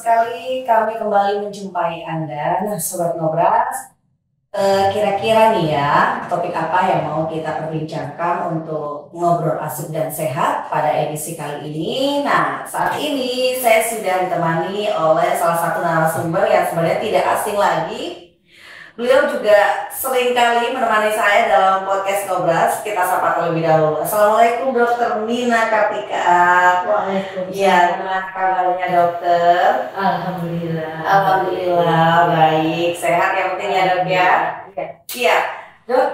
sekali kami kembali menjumpai Anda. Nah, Sobat Ngobras, kira-kira nih ya, topik apa yang mau kita perbincangkan untuk ngobrol asik dan sehat pada edisi kali ini. Nah, saat ini saya sudah ditemani oleh salah satu narasumber yang sebenarnya tidak asing lagi. Beliau juga sering kali menemani saya dalam podcast Ngobras. Kita sapa terlebih dahulu. Assalamualaikum Dokter Nina Kartika. Waalaikumsalam. Ya, gimana kabarnya dokter? Alhamdulillah. Alhamdulillah baik, sehat yang penting ya dok ya. Iya, dok.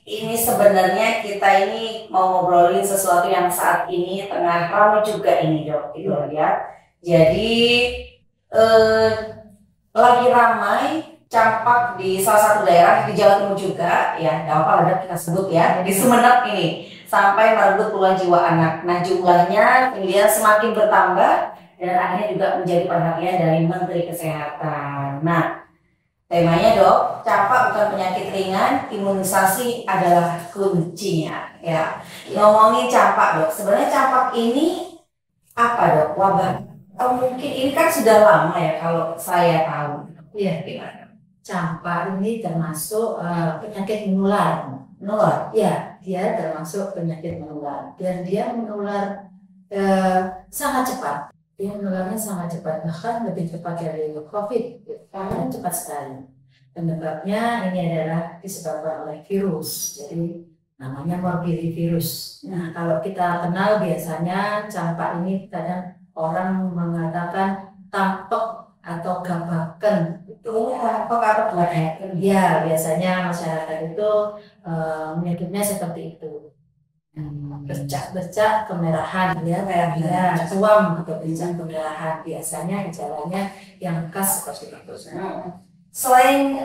Ini sebenarnya kita ini mau ngobrolin sesuatu yang saat ini tengah ramai juga ini dok, gitu ya. Jadi lagi ramai campak di salah satu daerah di Jawa Timur juga, ya, nggak apa-apa ada kita sebut ya, di Sumeneb ini sampai merenggut puluhan jiwa anak. Nah, jumlahnya kemudian semakin bertambah dan akhirnya juga menjadi perhatian dari Menteri Kesehatan. Nah, temanya dok, campak bukan penyakit ringan, imunisasi adalah kuncinya. Ya, ngomongin campak dok, sebenarnya campak ini apa dok? Wabah? Atau mungkin ini kan sudah lama ya kalau saya tahu. Iya, Gimana? campak ini termasuk penyakit menular. Menular? Ya, dia termasuk penyakit menular dan dia menular sangat cepat. Dia menularnya sangat cepat, bahkan lebih cepat dari COVID. Karena cepat sekali. Penyebabnya ini adalah disebabkan oleh virus. Jadi namanya morbillivirus. Nah, kalau kita kenal biasanya campak ini kadang orang mengatakan tampek atau gabaken. Itu campak atau gabaken? Ya, biasanya masyarakat itu menyebutnya seperti itu. Bercak-bercak kemerahan, ya, suam atau bercak kemerahan. Biasanya gejalanya yang khas seperti itu. Selain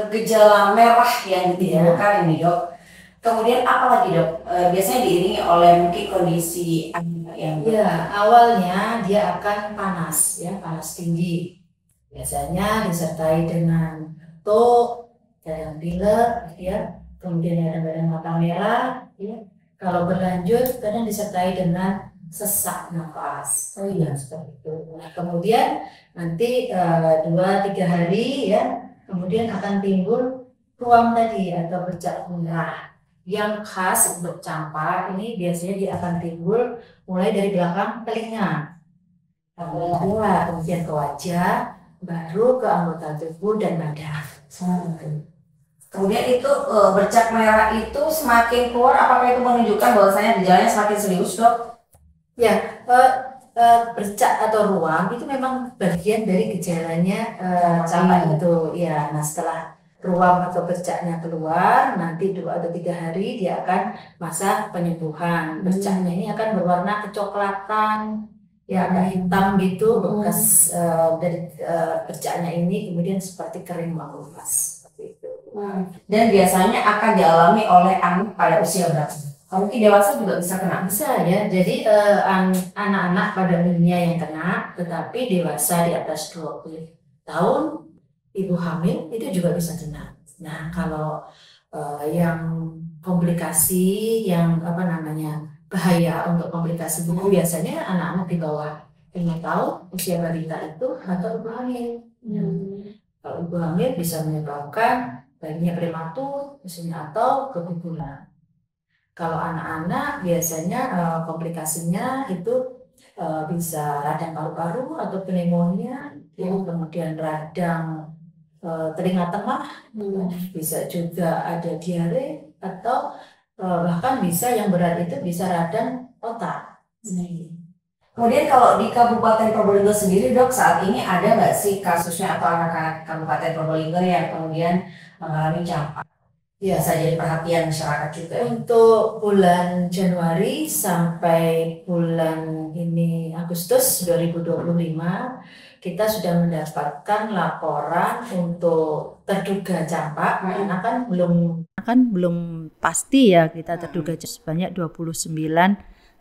gejala merah yang ditimbulkan ini dok, kemudian apa lagi dok? Biasanya diiringi oleh mungkin kondisi yang ya, awalnya dia akan panas, ya, panas tinggi. Biasanya disertai dengan batuk, kadang pilek, ya, kemudian kadang-kadang mata merah, ya. Kalau berlanjut kadang disertai dengan sesak nafas. Seperti itu. Nah, kemudian nanti 2-3 hari, ya, kemudian akan timbul ruam tadi atau bercak merah. Yang khas untuk campak ini biasanya dia akan timbul mulai dari belakang telinga, kemudian ke wajah, baru ke anggota tubuh dan badan. Kemudian itu bercak merah itu semakin keluar, apakah itu menunjukkan bahwasanya gejalanya semakin serius dok? Ya, bercak atau ruam itu memang bagian dari gejalanya campak itu. Ya, nah setelah ruam atau bercaknya keluar, nanti 2 atau 3 hari dia akan masa penyembuhan. Bercaknya ini akan berwarna kecoklatan, ya, agak hitam gitu bekas dari bercaknya ini, kemudian seperti kering mengelupas seperti itu. Dan biasanya akan dialami oleh anak pada usia berapa? Mungkin dewasa juga bisa kena. Bisa ya, jadi anak-anak pada umumnya yang kena, tetapi dewasa di atas 20 tahun, ibu hamil itu juga bisa kena. Nah, kalau yang komplikasi, yang bahaya untuk komplikasi buku biasanya anak-anak di bawah 5 tahun, usia balita itu, atau ibu hamil. Kalau ibu hamil bisa menyebabkan bayinya prematur, misalnya, atau keguguran. Kalau anak-anak biasanya komplikasinya itu bisa radang paru-paru atau pneumonia, kemudian radang telinga tengah, bisa juga ada diare, atau bahkan bisa yang berat itu bisa radang otak. Kemudian kalau di Kabupaten Probolinggo sendiri dok, saat ini ada nggak sih kasusnya atau anak-anak Kabupaten Probolinggo yang kemudian mengalami campak? Ya, saya jadi perhatian masyarakat juga. Untuk bulan Januari sampai bulan ini Agustus 2025, kita sudah mendapatkan laporan untuk terduga campak, karena kan belum pasti ya kita terduga sebanyak 29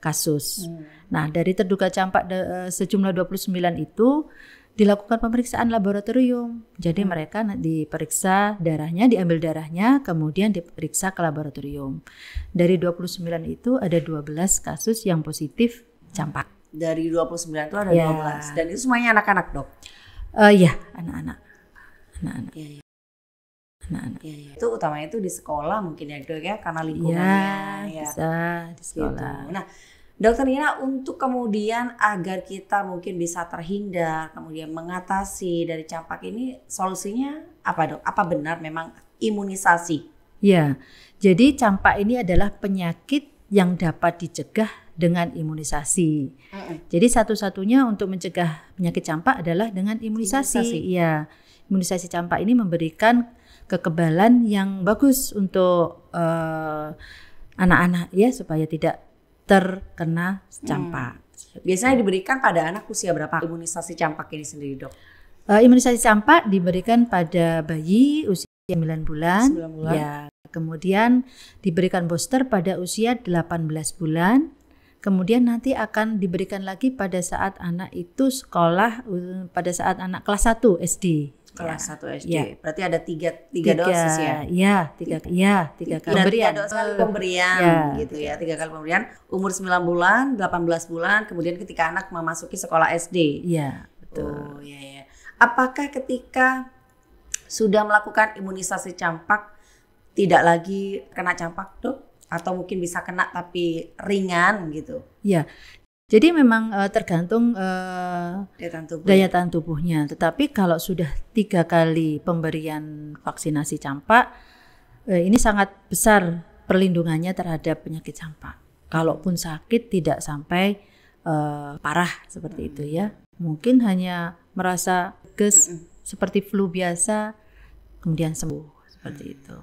kasus. Nah, dari terduga campak sejumlah 29 itu dilakukan pemeriksaan laboratorium. Jadi mereka diperiksa darahnya, diambil darahnya, kemudian diperiksa ke laboratorium. Dari 29 itu ada 12 kasus yang positif campak. dari 29 itu ada Ya. 12 dan itu semuanya anak-anak, Dok. Ya, anak-anak. Iya, iya. Anak-anak. Iya, iya. Itu utamanya itu di sekolah mungkin ya, Dok ya, karena Ya, lingkungannya ya. bisa di Gitu. sekolah. Nah, Dokter Nina, untuk kemudian agar kita mungkin bisa terhindar, kemudian mengatasi dari campak ini, solusinya apa, Dok? Apa benar memang imunisasi? Ya, jadi campak ini adalah penyakit yang dapat dicegah dengan imunisasi. Jadi satu-satunya untuk mencegah penyakit campak adalah dengan imunisasi. Imunisasi. Ya, imunisasi campak ini memberikan kekebalan yang bagus untuk anak-anak ya supaya tidak terkena campak. Biasanya diberikan pada anak usia berapa imunisasi campak ini sendiri, Dok? Imunisasi campak diberikan pada bayi usia 9 bulan. 9 bulan. Ya, kemudian diberikan booster pada usia 18 bulan. Kemudian nanti akan diberikan lagi pada saat anak itu sekolah, pada saat anak kelas 1 SD. Kelas 1 SD. Ya. Berarti ada tiga dosis ya? Tiga kali Dan pemberian. 3 dosis kali pemberian Ya. gitu ya. 3 kali pemberian umur 9 bulan, 18 bulan, kemudian ketika anak memasuki sekolah SD. Iya, betul. Oh, iya ya. Apakah ketika sudah melakukan imunisasi campak tidak lagi kena campak, Dok? Atau mungkin bisa kena tapi ringan gitu? Ya. Jadi memang tergantung daya tahan tubuhnya. Tetapi kalau sudah 3 kali pemberian vaksinasi campak, ini sangat besar perlindungannya terhadap penyakit campak. Kalaupun sakit tidak sampai parah seperti itu ya. Mungkin hanya merasa seperti flu biasa, kemudian sembuh seperti itu.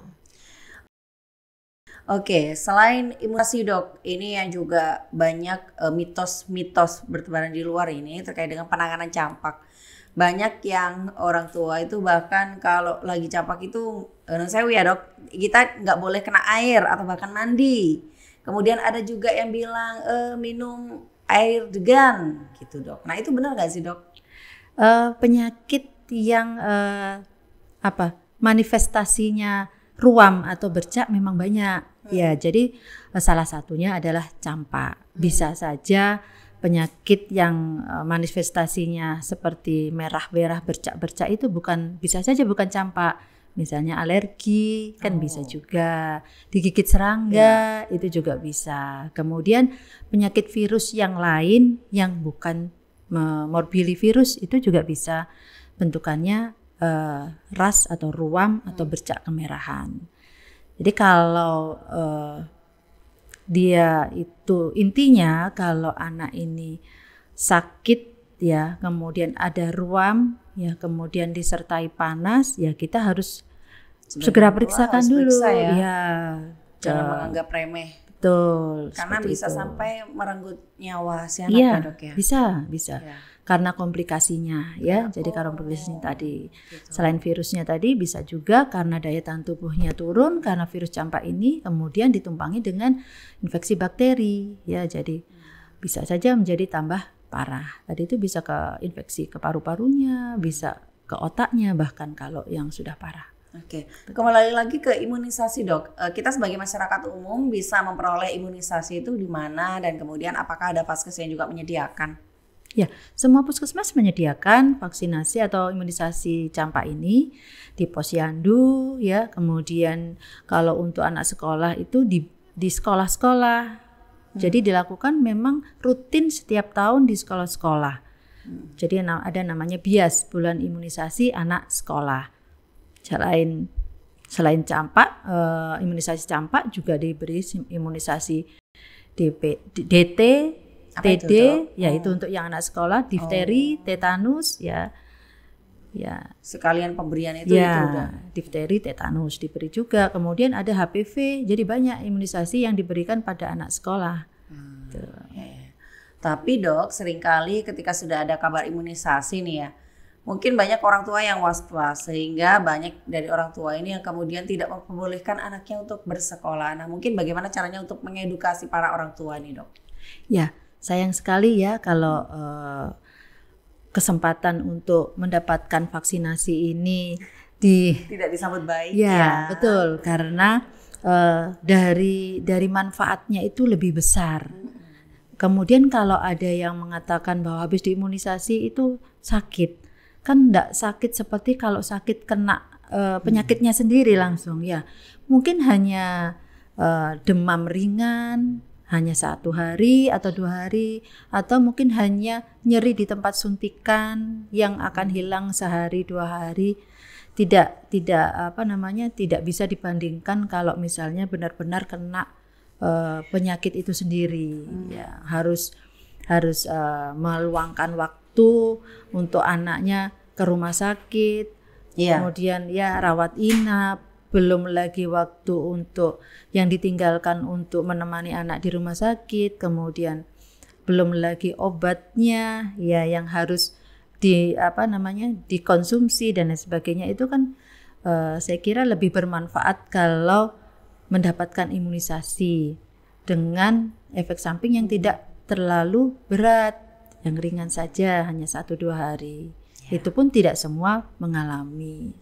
Oke, selain imunisasi, Dok, ini yang juga banyak mitos-mitos bertebaran di luar ini terkait dengan penanganan campak. Banyak yang orang tua itu bahkan kalau lagi campak itu, saya ya, Dok, kita nggak boleh kena air atau bahkan mandi. Kemudian ada juga yang bilang minum air degan gitu, Dok. Nah, itu benar nggak sih, Dok? Penyakit yang manifestasinya ruam atau bercak memang banyak. Ya, jadi salah satunya adalah campak. Bisa saja penyakit yang manifestasinya seperti merah-merah bercak-bercak itu bisa saja bukan campak. Misalnya alergi kan bisa juga, digigit serangga itu juga bisa. Kemudian penyakit virus yang lain yang bukan morbillivirus itu juga bisa bentukannya ras atau ruam atau bercak kemerahan. Jadi kalau dia itu intinya kalau anak ini sakit ya, kemudian ada ruam ya, kemudian disertai panas ya, kita harus segera periksakan dulu ya. Jangan menganggap remeh. Betul. Karena bisa itu. Sampai merenggut nyawa si anak ya, ya, Dok ya. Bisa. Ya. Karena komplikasinya ya. Jadi karena komplikasinya tadi. Gitu. Selain virusnya tadi bisa juga karena daya tahan tubuhnya turun karena virus campak ini kemudian ditumpangi dengan infeksi bakteri ya. Jadi bisa saja menjadi tambah parah. Tadi itu bisa ke infeksi ke paru-parunya, bisa ke otaknya bahkan kalau yang sudah parah. Oke, kembali lagi ke imunisasi, Dok. Kita sebagai masyarakat umum bisa memperoleh imunisasi itu di mana dan kemudian apakah ada vaskes yang juga menyediakan? Ya, semua puskesmas menyediakan vaksinasi atau imunisasi campak ini di posyandu ya. Kemudian kalau untuk anak sekolah itu di sekolah-sekolah. Jadi dilakukan memang rutin setiap tahun di sekolah-sekolah. Jadi ada namanya BIAS, Bulan Imunisasi Anak Sekolah. Selain campak, imunisasi campak juga diberi imunisasi DT, TD, itu untuk yang anak sekolah, difteri, tetanus, ya. Sekalian pemberian itu udah. Difteri, tetanus diberi juga. Kemudian ada HPV, jadi banyak imunisasi yang diberikan pada anak sekolah. Tapi, Dok, seringkali ketika sudah ada kabar imunisasi nih ya, mungkin banyak orang tua yang was-was sehingga banyak dari orang tua ini yang kemudian tidak memperbolehkan anaknya untuk bersekolah. Nah, mungkin bagaimana caranya untuk mengedukasi para orang tua nih, Dok? Ya, sayang sekali ya kalau kesempatan untuk mendapatkan vaksinasi ini tidak disambut baik. Ya, betul, karena dari manfaatnya itu lebih besar. kemudian kalau ada yang mengatakan bahwa habis diimunisasi itu sakit, kan enggak sakit seperti kalau sakit kena penyakitnya sendiri langsung ya. Mungkin hanya demam ringan, hanya 1 hari atau 2 hari, atau mungkin hanya nyeri di tempat suntikan yang akan hilang sehari 2 hari. Tidak bisa dibandingkan kalau misalnya benar-benar kena penyakit itu sendiri. Ya, harus meluangkan waktu untuk anaknya ke rumah sakit, kemudian ya rawat inap, belum lagi waktu untuk yang ditinggalkan untuk menemani anak di rumah sakit, kemudian belum lagi obatnya ya yang harus dikonsumsi dan lain sebagainya. Itu kan saya kira lebih bermanfaat kalau mendapatkan imunisasi dengan efek samping yang tidak terlalu berat, yang ringan saja, hanya 1-2 hari. Itu pun tidak semua mengalami.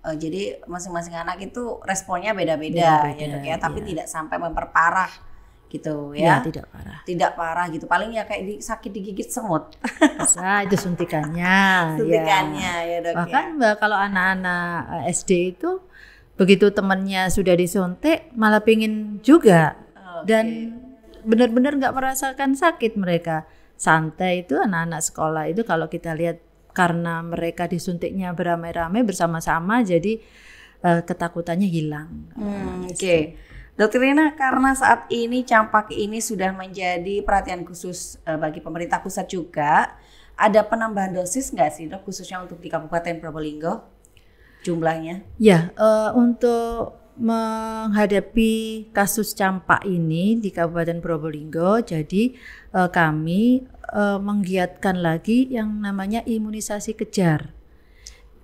Jadi masing-masing anak itu responnya beda-beda ya Dok ya, tapi tidak sampai memperparah gitu ya. Tidak parah. Tidak parah gitu. Paling ya kayak sakit digigit semut. Bisa itu suntikannya. Suntikannya ya Dok. Bahkan kalau anak-anak SD itu begitu temannya sudah disuntik malah pingin juga. Dan benar-benar nggak merasakan sakit mereka. Santai itu anak-anak sekolah itu kalau kita lihat karena mereka disuntiknya beramai-ramai bersama-sama, jadi ketakutannya hilang. Dokter Rina, karena saat ini campak ini sudah menjadi perhatian khusus bagi pemerintah pusat juga, ada penambahan dosis nggak sih Dok, khususnya untuk di Kabupaten Probolinggo jumlahnya? Ya, untuk menghadapi kasus campak ini di Kabupaten Probolinggo, jadi kami menggiatkan lagi yang namanya imunisasi kejar.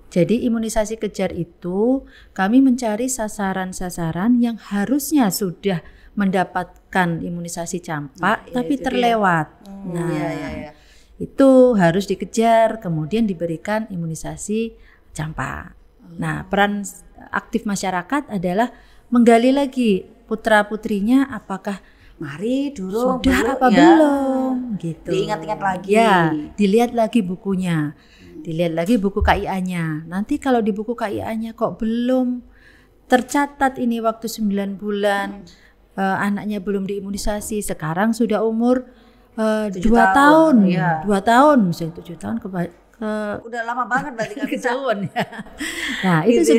Jadi imunisasi kejar itu kami mencari sasaran-sasaran yang harusnya sudah mendapatkan imunisasi campak tapi terlewat. Itu harus dikejar, kemudian diberikan imunisasi campak. Nah, peran aktif masyarakat adalah menggali lagi putra-putrinya apakah mari dulu sudah apa belum gitu. Diingat-ingat lagi. Ya, dilihat lagi bukunya. Dilihat lagi buku KIA-nya. Nanti kalau di buku KIA-nya kok belum tercatat ini waktu 9 bulan anaknya belum diimunisasi, sekarang sudah umur 2 tahun. 2 tahun, misalnya 7 tahun udah lama banget berarti kan kejauhan ya. Nah, itu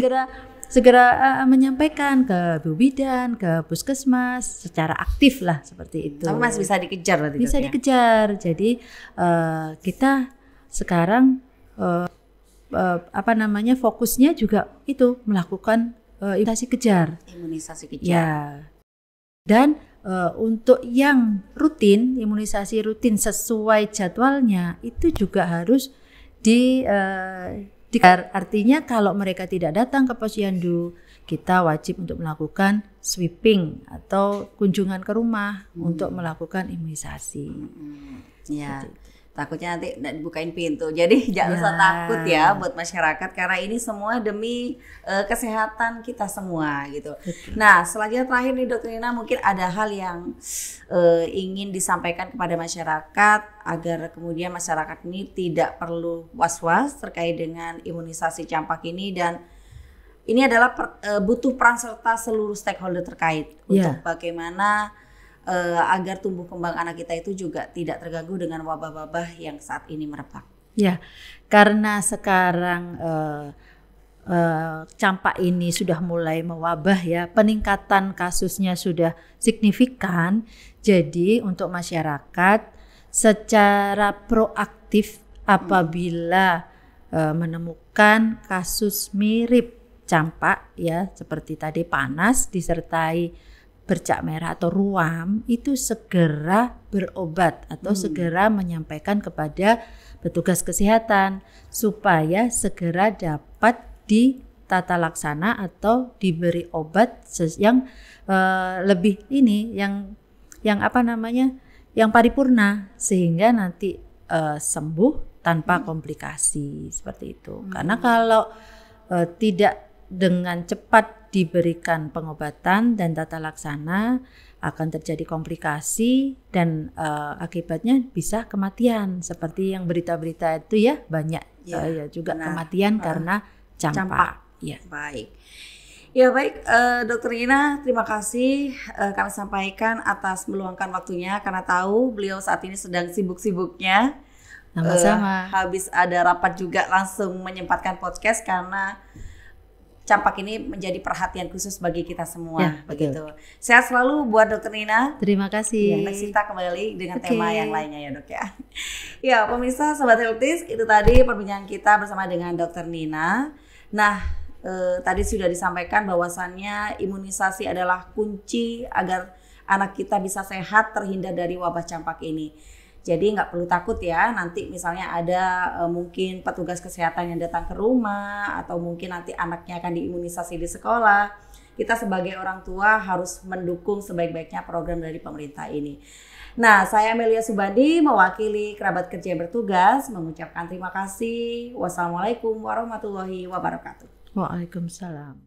segera menyampaikan ke Bu Bidan, ke Puskesmas secara aktif lah seperti itu. Tapi masih bisa dikejar berarti. Bisa dikejar. Jadi kita sekarang fokusnya juga itu melakukan imunisasi kejar. Ya. Dan untuk yang rutin, imunisasi rutin sesuai jadwalnya itu juga harus artinya kalau mereka tidak datang ke posyandu, kita wajib untuk melakukan sweeping atau kunjungan ke rumah untuk melakukan imunisasi. Ya. Takutnya nanti nggak dibukain pintu, jadi jangan usah takut ya buat masyarakat karena ini semua demi kesehatan kita semua gitu. Nah, selanjutnya terakhir nih Dokter Rina, mungkin ada hal yang ingin disampaikan kepada masyarakat agar kemudian masyarakat ini tidak perlu was-was terkait dengan imunisasi campak ini, dan ini adalah butuh peran serta seluruh stakeholder terkait untuk bagaimana agar tumbuh kembang anak kita itu juga tidak terganggu dengan wabah-wabah yang saat ini merebak. Ya, karena sekarang campak ini sudah mulai mewabah ya, peningkatan kasusnya sudah signifikan. Jadi untuk masyarakat secara proaktif apabila menemukan kasus mirip campak ya, seperti tadi panas disertai bercak merah atau ruam, itu segera berobat atau segera menyampaikan kepada petugas kesehatan supaya segera dapat ditata laksana atau diberi obat yang lebih ini yang yang paripurna sehingga nanti sembuh tanpa komplikasi seperti itu. Karena kalau tidak dengan cepat diberikan pengobatan dan tata laksana akan terjadi komplikasi dan akibatnya bisa kematian seperti yang berita-berita itu ya banyak ya juga kematian karena campak. Ya. Baik. Ya baik, Dokter Nina, terima kasih kami sampaikan atas meluangkan waktunya karena tahu beliau saat ini sedang sibuk-sibuknya. Sama-sama. Habis ada rapat juga langsung menyempatkan podcast karena campak ini menjadi perhatian khusus bagi kita semua, ya, begitu. Sehat selalu buat Dokter Nina. Terima kasih. Ya, next kita kembali dengan tema yang lainnya ya dok ya. Ya pemirsa Sobat Healthies, itu tadi perbincangan kita bersama dengan Dokter Nina. Nah tadi sudah disampaikan bahwasannya imunisasi adalah kunci agar anak kita bisa sehat terhindar dari wabah campak ini. Jadi nggak perlu takut ya, nanti misalnya ada mungkin petugas kesehatan yang datang ke rumah atau mungkin nanti anaknya akan diimunisasi di sekolah. Kita sebagai orang tua harus mendukung sebaik-baiknya program dari pemerintah ini. Nah, saya Melia Subandi mewakili kerabat kerja yang bertugas mengucapkan terima kasih. Wassalamualaikum warahmatullahi wabarakatuh. Waalaikumsalam.